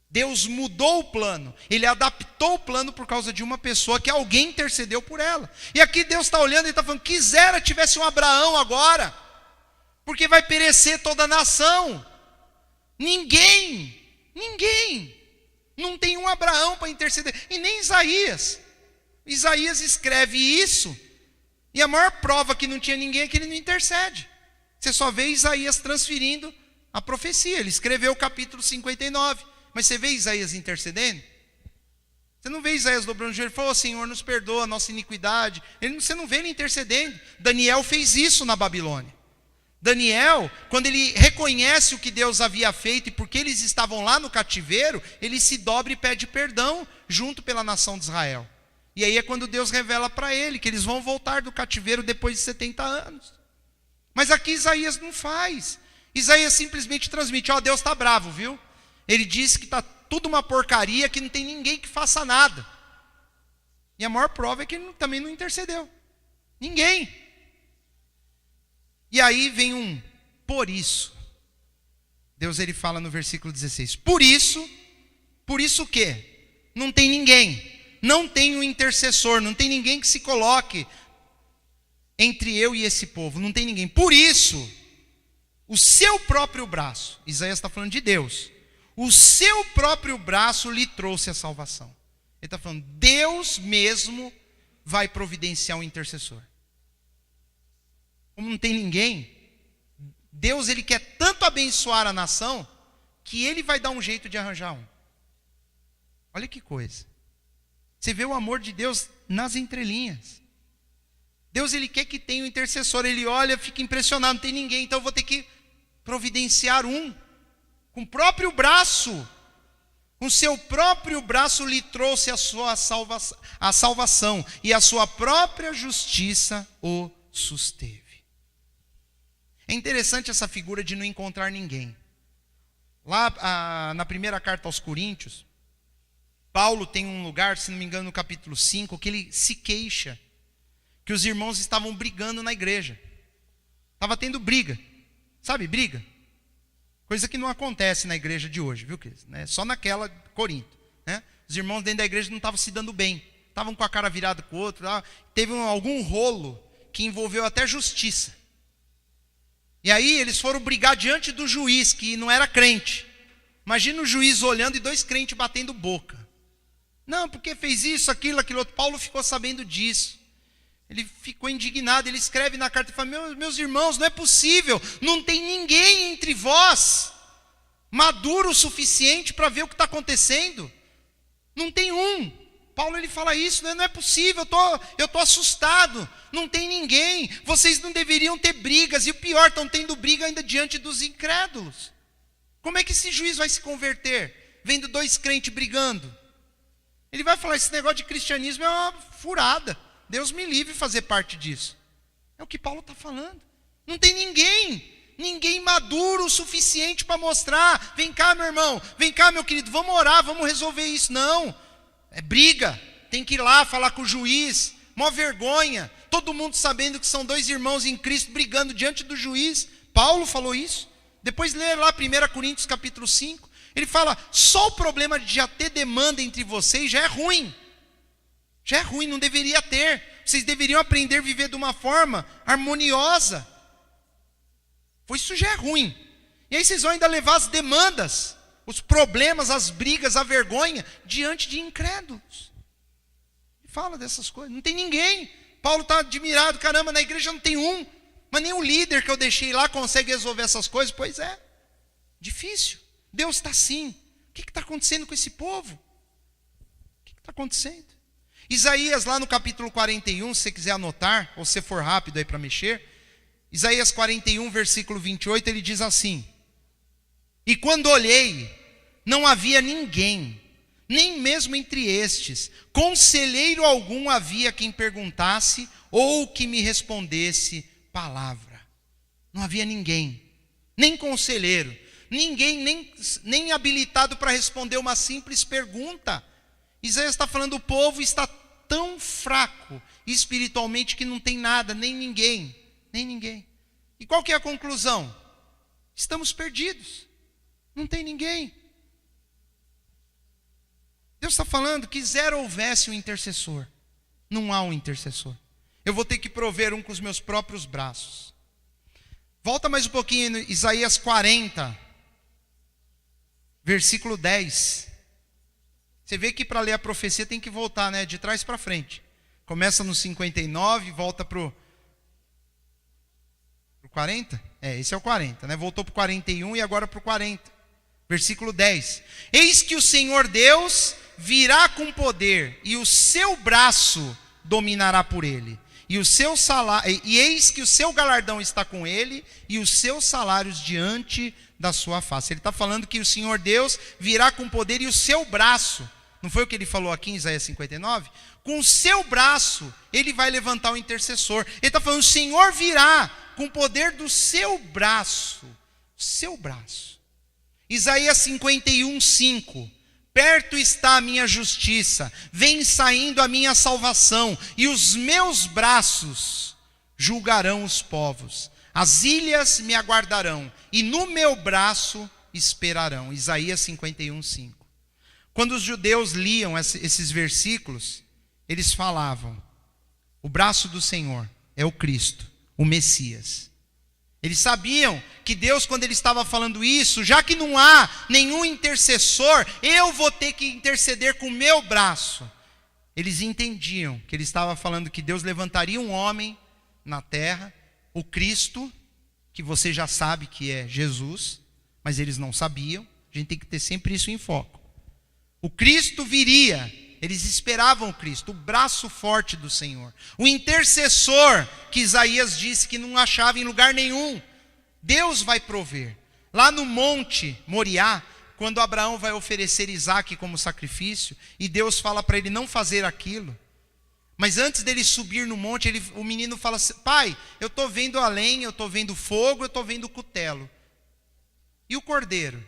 Deus mudou o plano, ele adaptou o plano por causa de uma pessoa que alguém intercedeu por ela. E aqui Deus está olhando e está falando, quisera tivesse um Abraão agora, porque vai perecer toda a nação. Ninguém, não tem um Abraão para interceder, e nem Isaías. Isaías escreve isso, e a maior prova que não tinha ninguém é que ele não intercede. Você só vê Isaías transferindo a profecia, ele escreveu o capítulo 59, mas você vê Isaías intercedendo? Você não vê Isaías dobrando o joelho e falou, Senhor, nos perdoa a nossa iniquidade. Você não vê ele intercedendo. Daniel fez isso na Babilônia. Daniel, quando ele reconhece o que Deus havia feito e porque eles estavam lá no cativeiro, ele se dobra e pede perdão junto pela nação de Israel. E aí é quando Deus revela para ele que eles vão voltar do cativeiro depois de 70 anos. Mas aqui Isaías não faz. Isaías simplesmente transmite: ó, Deus está bravo, viu? Ele disse que está tudo uma porcaria, que não tem ninguém que faça nada. E a maior prova é que ele também não intercedeu. Ninguém. E aí vem por isso. Deus ele fala no versículo 16. Por isso o quê? Não tem ninguém. Não tem um intercessor. Não tem ninguém que se coloque entre eu e esse povo. Não tem ninguém. Por isso, o seu próprio braço, Isaías está falando de Deus, o seu próprio braço lhe trouxe a salvação. Ele está falando, Deus mesmo vai providenciar um intercessor. Como não tem ninguém, Deus ele quer tanto abençoar a nação, que ele vai dar um jeito de arranjar um. Olha que coisa. Você vê o amor de Deus nas entrelinhas. Deus ele quer que tenha um intercessor. Ele olha, fica impressionado, não tem ninguém, então eu vou ter que providenciar um. Com o próprio braço. Com seu próprio braço lhe trouxe a salvação. E a sua própria justiça o susteve. É interessante essa figura de não encontrar ninguém. Lá na primeira carta aos Coríntios, Paulo tem um lugar, se não me engano, no capítulo 5, que ele se queixa que os irmãos estavam brigando na igreja. Estava tendo briga. Sabe, briga? Coisa que não acontece na igreja de hoje, viu, Cris? Só naquela Corinto. Né? Os irmãos dentro da igreja não estavam se dando bem. Estavam com a cara virada com o outro. Teve algum rolo que envolveu até justiça. E aí eles foram brigar diante do juiz, que não era crente. Imagina o juiz olhando e dois crentes batendo boca. Não, porque fez isso, aquilo outro. Paulo ficou sabendo disso. Ele ficou indignado, ele escreve na carta e fala, meus irmãos, não é possível, não tem ninguém entre vós maduro o suficiente para ver o que está acontecendo. Não tem um. Paulo ele fala isso, não é possível, eu estou assustado, não tem ninguém, vocês não deveriam ter brigas, e o pior, estão tendo briga ainda diante dos incrédulos. Como é que esse juiz vai se converter, vendo dois crentes brigando? Ele vai falar, esse negócio de cristianismo é uma furada, Deus me livre de fazer parte disso. É o que Paulo está falando. Não tem ninguém maduro o suficiente para mostrar, vem cá meu irmão, vem cá meu querido, vamos orar, vamos resolver isso. Não, é briga, tem que ir lá falar com o juiz, mó vergonha, todo mundo sabendo que são dois irmãos em Cristo brigando diante do juiz. Paulo falou isso. Depois lê lá 1 Coríntios capítulo 5, ele fala, só o problema de já ter demanda entre vocês já é ruim. Já é ruim, não deveria ter. Vocês deveriam aprender a viver de uma forma harmoniosa. Pois isso já é ruim. E aí vocês vão ainda levar as demandas, os problemas, as brigas, a vergonha, diante de incrédulos. E fala dessas coisas. Não tem ninguém. Paulo está admirado. Caramba, na igreja não tem um. Mas nem o líder que eu deixei lá consegue resolver essas coisas. Pois é. Difícil. Deus está assim. O que está acontecendo com esse povo? O que está acontecendo? Isaías, lá no capítulo 41, se você quiser anotar, ou se for rápido aí para mexer, Isaías 41, versículo 28, ele diz assim, e quando olhei, não havia ninguém, nem mesmo entre estes, conselheiro algum havia quem perguntasse, ou que me respondesse palavra. Não havia ninguém, nem conselheiro, ninguém nem habilitado para responder uma simples pergunta. Isaías está falando, o povo está tão fraco espiritualmente que não tem nada, nem ninguém. E qual que é a conclusão? Estamos perdidos. Não tem ninguém. Deus está falando, quisera houvesse um intercessor. Não há um intercessor. Eu vou ter que prover um com os meus próprios braços. Volta mais um pouquinho, Isaías 40, versículo 10. Você vê que para ler a profecia tem que voltar, né? De trás para frente. Começa no 59, volta para o 40? Esse é o 40, né? Voltou para o 41 e agora para o 40. Versículo 10. Eis que o Senhor Deus virá com poder, e o seu braço dominará por ele. e eis que o seu galardão está com ele, e os seus salários diante da sua face. Ele está falando que o Senhor Deus virá com poder, e o seu braço, não foi o que ele falou aqui em Isaías 59? Com o seu braço, ele vai levantar o intercessor. Ele está falando, o Senhor virá com o poder do seu braço. Seu braço. Isaías 51, 5. Perto está a minha justiça, vem saindo a minha salvação, e os meus braços julgarão os povos. As ilhas me aguardarão, e no meu braço esperarão. Isaías 51, 5. Quando os judeus liam esses versículos, eles falavam, o braço do Senhor é o Cristo, o Messias. Eles sabiam que Deus, quando ele estava falando isso, já que não há nenhum intercessor, eu vou ter que interceder com o meu braço. Eles entendiam que ele estava falando que Deus levantaria um homem na terra, o Cristo, que você já sabe que é Jesus, mas eles não sabiam. A gente tem que ter sempre isso em foco. O Cristo viria, eles esperavam o Cristo, o braço forte do Senhor. O intercessor, que Isaías disse que não achava em lugar nenhum. Deus vai prover. Lá no monte Moriá, quando Abraão vai oferecer Isaque como sacrifício, e Deus fala para ele não fazer aquilo. Mas antes dele subir no monte, o menino fala assim, pai, eu estou vendo a lenha, eu estou vendo fogo, eu estou vendo o cutelo. E o cordeiro?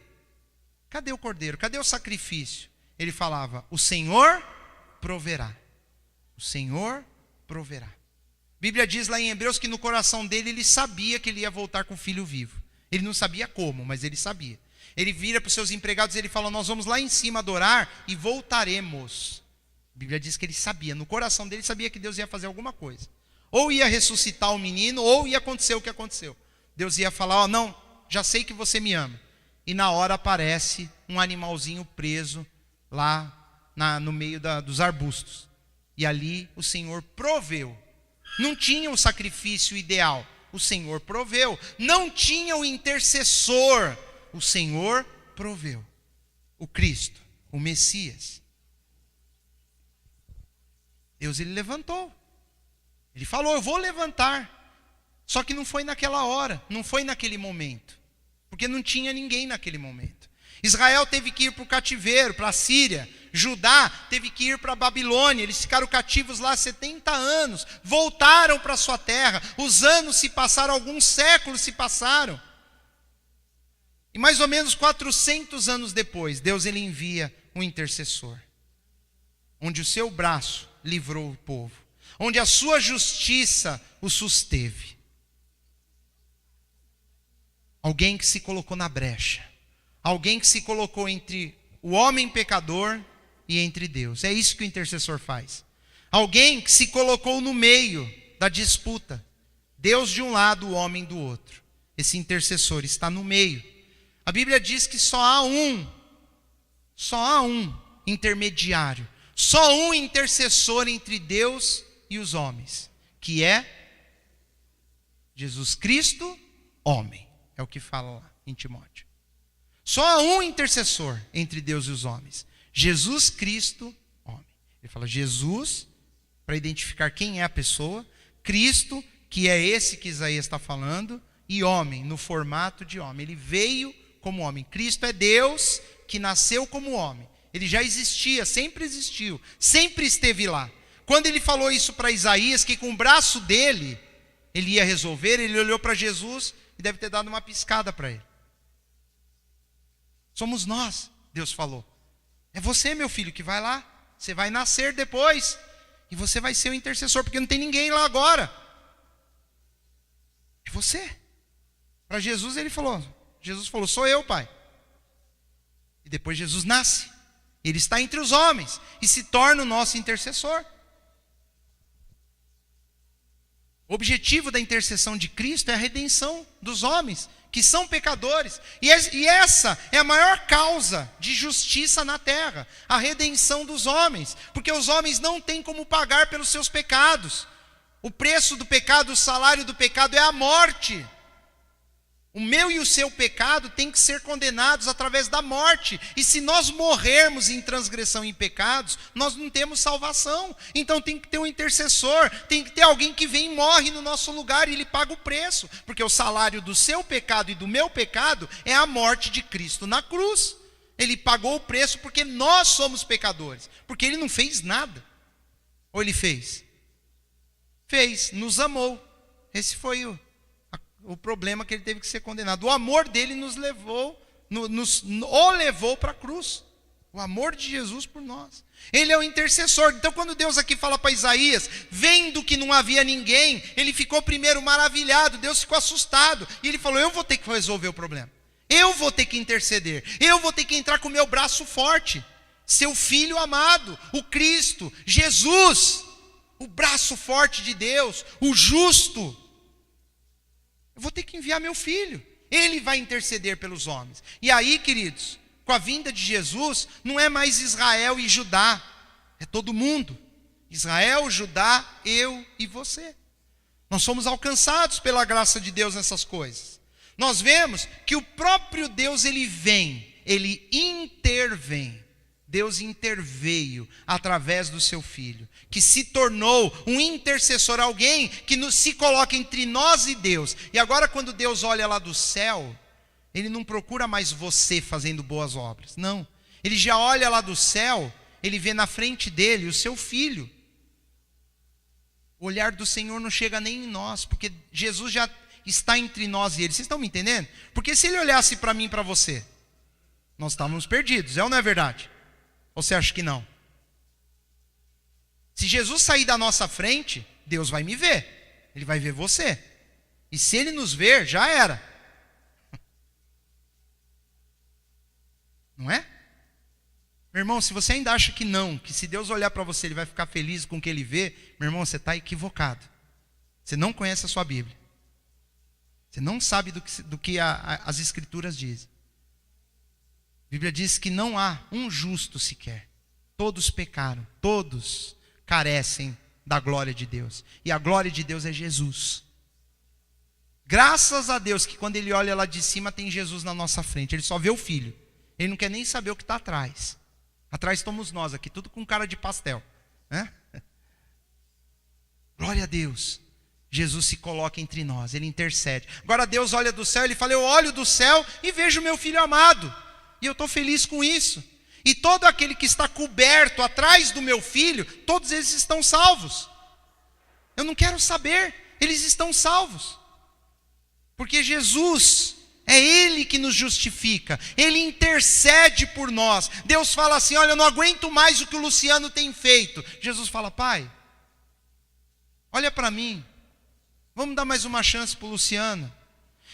Cadê o cordeiro? Cadê o sacrifício? Ele falava, o Senhor proverá. O Senhor proverá. A Bíblia diz lá em Hebreus que no coração dele, ele sabia que ele ia voltar com o filho vivo. Ele não sabia como, mas ele sabia. Ele vira para os seus empregados e ele fala, nós vamos lá em cima adorar e voltaremos. A Bíblia diz que ele sabia, no coração dele sabia que Deus ia fazer alguma coisa. Ou ia ressuscitar o menino, ou ia acontecer o que aconteceu. Deus ia falar, não, já sei que você me ama. E na hora aparece um animalzinho preso lá no meio dos arbustos. E ali o Senhor proveu. Não tinha o sacrifício ideal, o Senhor proveu. Não tinha o intercessor, o Senhor proveu. O Cristo, o Messias. Deus, ele levantou. Ele falou, eu vou levantar. Só que não foi naquela hora, não foi naquele momento. Porque não tinha ninguém naquele momento. Israel teve que ir para o cativeiro, para a Síria. Judá teve que ir para a Babilônia. Eles ficaram cativos lá 70 anos. Voltaram para a sua terra. Os anos se passaram, alguns séculos se passaram. E mais ou menos 400 anos depois, Deus ele envia um intercessor. Onde o seu braço livrou o povo. Onde a sua justiça o susteve. Alguém que se colocou na brecha. Alguém que se colocou entre o homem pecador e entre Deus. É isso que o intercessor faz. Alguém que se colocou no meio da disputa. Deus de um lado, o homem do outro. Esse intercessor está no meio. A Bíblia diz que só há um intermediário. Só um intercessor entre Deus e os homens. Que é Jesus Cristo, homem. É o que fala lá em Timóteo. Só há um intercessor entre Deus e os homens. Jesus Cristo, homem. Ele fala Jesus, para identificar quem é a pessoa. Cristo, que é esse que Isaías está falando. E homem, no formato de homem. Ele veio como homem. Cristo é Deus que nasceu como homem. Ele já existia, sempre existiu. Sempre esteve lá. Quando ele falou isso para Isaías, que com o braço dele, ele ia resolver, ele olhou para Jesus e deve ter dado uma piscada para ele. Somos nós, Deus falou. É você, meu filho, que vai lá. Você vai nascer depois. E você vai ser o intercessor, porque não tem ninguém lá agora. É você. Para Jesus Jesus falou, sou eu, Pai. E depois Jesus nasce. Ele está entre os homens e se torna o nosso intercessor. O objetivo da intercessão de Cristo é a redenção dos homens, que são pecadores. E essa é a maior causa de justiça na terra, a redenção dos homens. Porque os homens não têm como pagar pelos seus pecados. O preço do pecado, o salário do pecado é a morte. O meu e o seu pecado tem que ser condenados através da morte. E se nós morrermos em transgressão e em pecados, nós não temos salvação. Então tem que ter um intercessor, tem que ter alguém que vem e morre no nosso lugar e ele paga o preço. Porque o salário do seu pecado e do meu pecado é a morte de Cristo na cruz. Ele pagou o preço porque nós somos pecadores. Porque ele não fez nada. Ou ele fez? Fez, nos amou. Esse foi o problema que ele teve que ser condenado. O amor dele nos levou, o levou para a cruz. O amor de Jesus por nós. Ele é o intercessor. Então quando Deus aqui fala para Isaías, vendo que não havia ninguém, ele ficou primeiro maravilhado, Deus ficou assustado. E ele falou, eu vou ter que resolver o problema. Eu vou ter que interceder. Eu vou ter que entrar com o meu braço forte. Seu filho amado, o Cristo, Jesus, o braço forte de Deus, o justo. Eu vou ter que enviar meu filho. Ele vai interceder pelos homens. E aí, queridos, com a vinda de Jesus, não é mais Israel e Judá. É todo mundo. Israel, Judá, eu e você. Nós somos alcançados pela graça de Deus nessas coisas. Nós vemos que o próprio Deus, ele vem, ele intervém. Deus interveio através do seu Filho, que se tornou um intercessor, alguém que se coloca entre nós e Deus. E agora quando Deus olha lá do céu, ele não procura mais você fazendo boas obras, não. Ele já olha lá do céu, ele vê na frente dele o seu Filho. O olhar do Senhor não chega nem em nós, porque Jesus já está entre nós e ele. Vocês estão me entendendo? Porque se ele olhasse para mim e para você, nós estávamos perdidos, é ou não é verdade? Ou você acha que não? Se Jesus sair da nossa frente, Deus vai me ver. Ele vai ver você. E se ele nos ver, já era. Não é? Meu irmão, se você ainda acha que não, que se Deus olhar para você, ele vai ficar feliz com o que ele vê, meu irmão, você está equivocado. Você não conhece a sua Bíblia. Você não sabe do que as Escrituras dizem. A Bíblia diz que não há um justo sequer. Todos pecaram, todos carecem da glória de Deus. E a glória de Deus é Jesus. Graças a Deus que quando ele olha lá de cima tem Jesus na nossa frente. Ele só vê o Filho. Ele não quer nem saber o que está atrás. Atrás estamos nós aqui, tudo com cara de pastel, né? Glória a Deus. Jesus se coloca entre nós, ele intercede. Agora Deus olha do céu, ele fala, eu olho do céu e vejo meu Filho amado. E eu estou feliz com isso. E todo aquele que está coberto atrás do meu Filho, todos eles estão salvos. Eu não quero saber, eles estão salvos. Porque Jesus, é Ele que nos justifica. Ele intercede por nós. Deus fala assim, olha, eu não aguento mais o que o Luciano tem feito. Jesus fala, Pai, olha para mim. Vamos dar mais uma chance para o Luciano.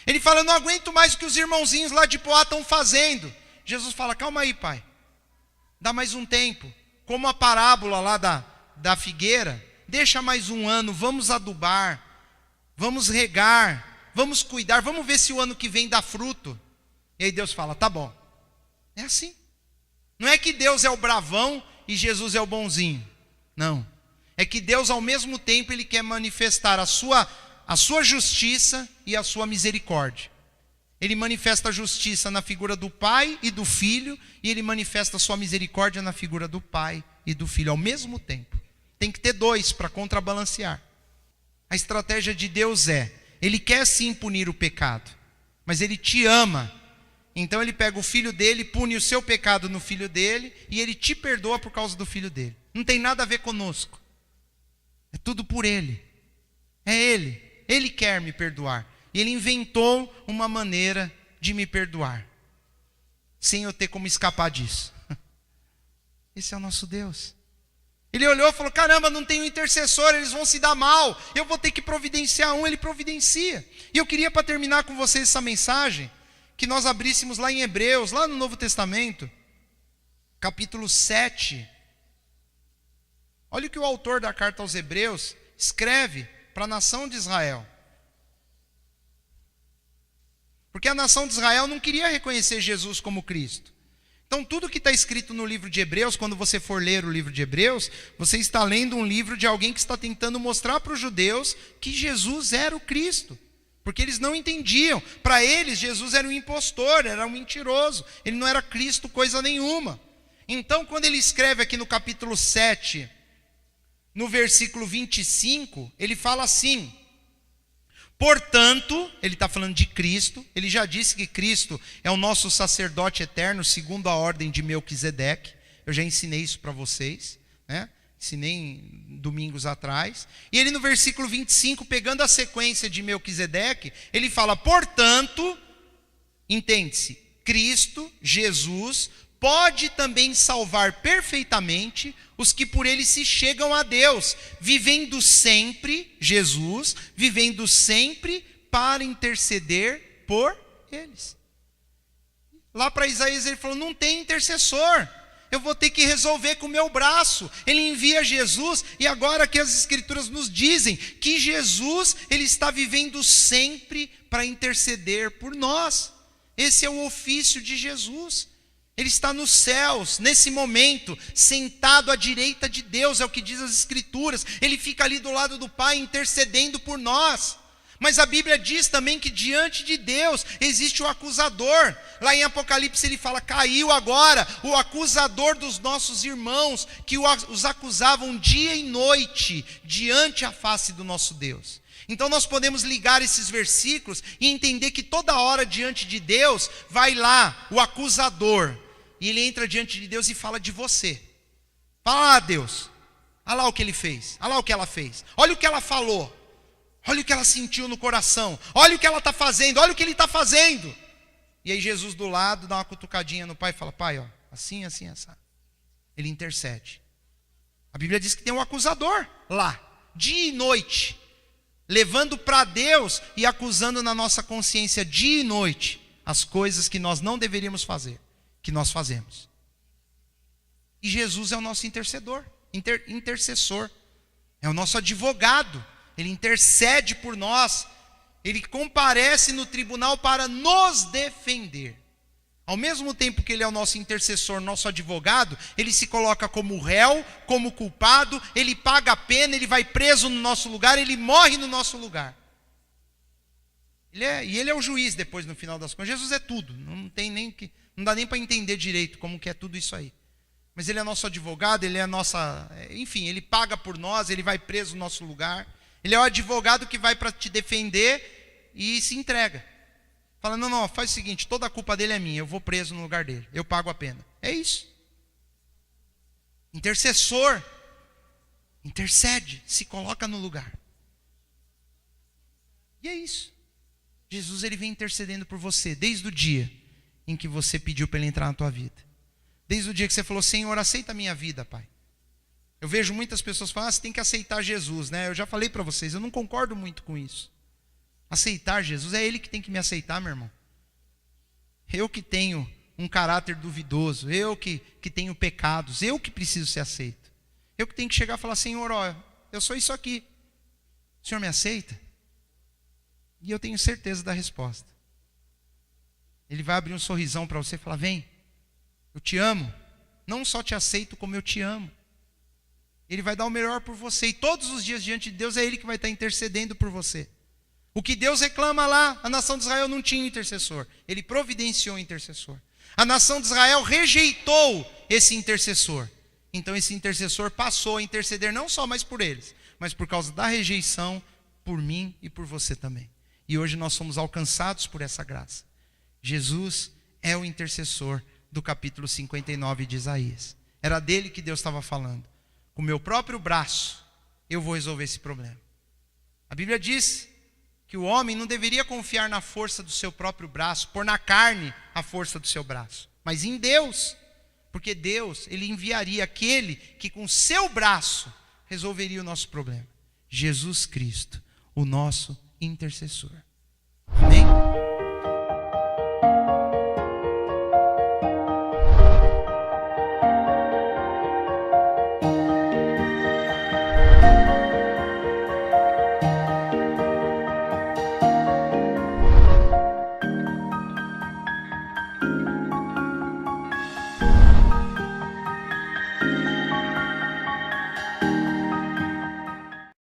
Ele fala, eu não aguento mais o que os irmãozinhos lá de Poá estão fazendo. Jesus fala, calma aí, pai. Dá mais um tempo. Como a parábola lá da figueira. Deixa mais um ano, vamos adubar. Vamos regar. Vamos cuidar. Vamos ver se o ano que vem dá fruto. E aí Deus fala, tá bom. É assim. Não é que Deus é o bravão e Jesus é o bonzinho. Não. É que Deus ao mesmo tempo ele quer manifestar a sua justiça e a sua misericórdia. Ele manifesta a justiça na figura do Pai e do Filho, e ele manifesta a sua misericórdia na figura do Pai e do Filho ao mesmo tempo. Tem que ter dois para contrabalancear. A estratégia de Deus ele quer sim punir o pecado, mas ele te ama. Então ele pega o filho dele, pune o seu pecado no filho dele, e ele te perdoa por causa do filho dele. Não tem nada a ver conosco. É tudo por ele. É ele. Ele quer me perdoar. E ele inventou uma maneira de me perdoar, sem eu ter como escapar disso. Esse é o nosso Deus. Ele olhou e falou, caramba, não tem um intercessor, eles vão se dar mal, eu vou ter que providenciar um, ele providencia. E eu queria, para terminar com vocês essa mensagem, que nós abríssemos lá em Hebreus, lá no Novo Testamento, capítulo 7. Olha o que o autor da carta aos Hebreus escreve para a nação de Israel. Porque a nação de Israel não queria reconhecer Jesus como Cristo. Então tudo que está escrito no livro de Hebreus, quando você for ler o livro de Hebreus, você está lendo um livro de alguém que está tentando mostrar para os judeus que Jesus era o Cristo. Porque eles não entendiam. Para eles, Jesus era um impostor, era um mentiroso. Ele não era Cristo coisa nenhuma. Então, quando ele escreve aqui no capítulo 7, no versículo 25, ele fala assim: portanto, ele está falando de Cristo, ele já disse que Cristo é o nosso sacerdote eterno, segundo a ordem de Melquisedeque. Eu já ensinei isso para vocês, né? Ensinei domingos atrás. E ele no versículo 25, pegando a sequência de Melquisedeque, ele fala: portanto, entende-se, Cristo, Jesus, pode também salvar perfeitamente os que por ele se chegam a Deus, vivendo sempre, Jesus, vivendo sempre para interceder por eles. Lá para Isaías ele falou: não tem intercessor, eu vou ter que resolver com o meu braço. Ele envia Jesus, e agora que as escrituras nos dizem que Jesus, ele está vivendo sempre para interceder por nós. Esse é o ofício de Jesus. Ele está nos céus, nesse momento, sentado à direita de Deus, é o que diz as escrituras. Ele fica ali do lado do Pai, intercedendo por nós. Mas a Bíblia diz também que diante de Deus existe o acusador. Lá em Apocalipse ele fala: caiu agora o acusador dos nossos irmãos, que os acusavam dia e noite, diante a face do nosso Deus. Então nós podemos ligar esses versículos e entender que toda hora diante de Deus vai lá o acusador. E ele entra diante de Deus e fala de você. Fala: ah, Deus, olha lá o que ele fez, olha lá o que ela fez, olha o que ela falou, olha o que ela sentiu no coração, olha o que ela está fazendo, olha o que ele está fazendo. E aí Jesus do lado dá uma cutucadinha no Pai e fala: Pai, ó, assim, assim, assim. Ele intercede. A Bíblia diz que tem um acusador lá, dia e noite, levando para Deus e acusando na nossa consciência dia e noite as coisas que nós não deveríamos fazer, que nós fazemos. E Jesus é o nosso intercessor, é o nosso advogado. Ele intercede por nós, ele comparece no tribunal para nos defender. Ao mesmo tempo que ele é o nosso intercessor, nosso advogado, ele se coloca como réu, como culpado, ele paga a pena, ele vai preso no nosso lugar, ele morre no nosso lugar. Ele é o juiz depois, no final das contas. Jesus é tudo, não dá nem para entender direito como que é tudo isso aí. Mas ele é nosso advogado, ele é enfim, ele paga por nós, ele vai preso no nosso lugar. Ele é o advogado que vai para te defender e se entrega. Fala: não, faz o seguinte, toda a culpa dele é minha, eu vou preso no lugar dele, eu pago a pena. É isso. Intercessor, intercede, se coloca no lugar. E é isso. Jesus, ele vem intercedendo por você, desde o dia em que você pediu para ele entrar na tua vida. Desde o dia que você falou: Senhor, aceita a minha vida, Pai. Eu vejo muitas pessoas falando: você tem que aceitar Jesus, né? Eu já falei para vocês, eu não concordo muito com isso. Aceitar Jesus, é Ele que tem que me aceitar, meu irmão. Eu que tenho um caráter duvidoso, eu que tenho pecados, eu que preciso ser aceito. Eu que tenho que chegar e falar: Senhor, ó, eu sou isso aqui. O Senhor me aceita? E eu tenho certeza da resposta. Ele vai abrir um sorrisão para você e falar: vem, eu te amo. Não só te aceito, como eu te amo. Ele vai dar o melhor por você. E todos os dias diante de Deus é Ele que vai estar intercedendo por você. O que Deus reclama lá, a nação de Israel não tinha intercessor. Ele providenciou um intercessor. A nação de Israel rejeitou esse intercessor. Então esse intercessor passou a interceder não só mais por eles, mas por causa da rejeição, por mim e por você também. E hoje nós somos alcançados por essa graça. Jesus é o intercessor do capítulo 59 de Isaías. Era dele que Deus estava falando. Com o meu próprio braço, eu vou resolver esse problema. A Bíblia diz que o homem não deveria confiar na força do seu próprio braço, pôr na carne a força do seu braço, mas em Deus. Porque Deus, ele enviaria aquele que com seu braço resolveria o nosso problema. Jesus Cristo, o nosso intercessor. Amém?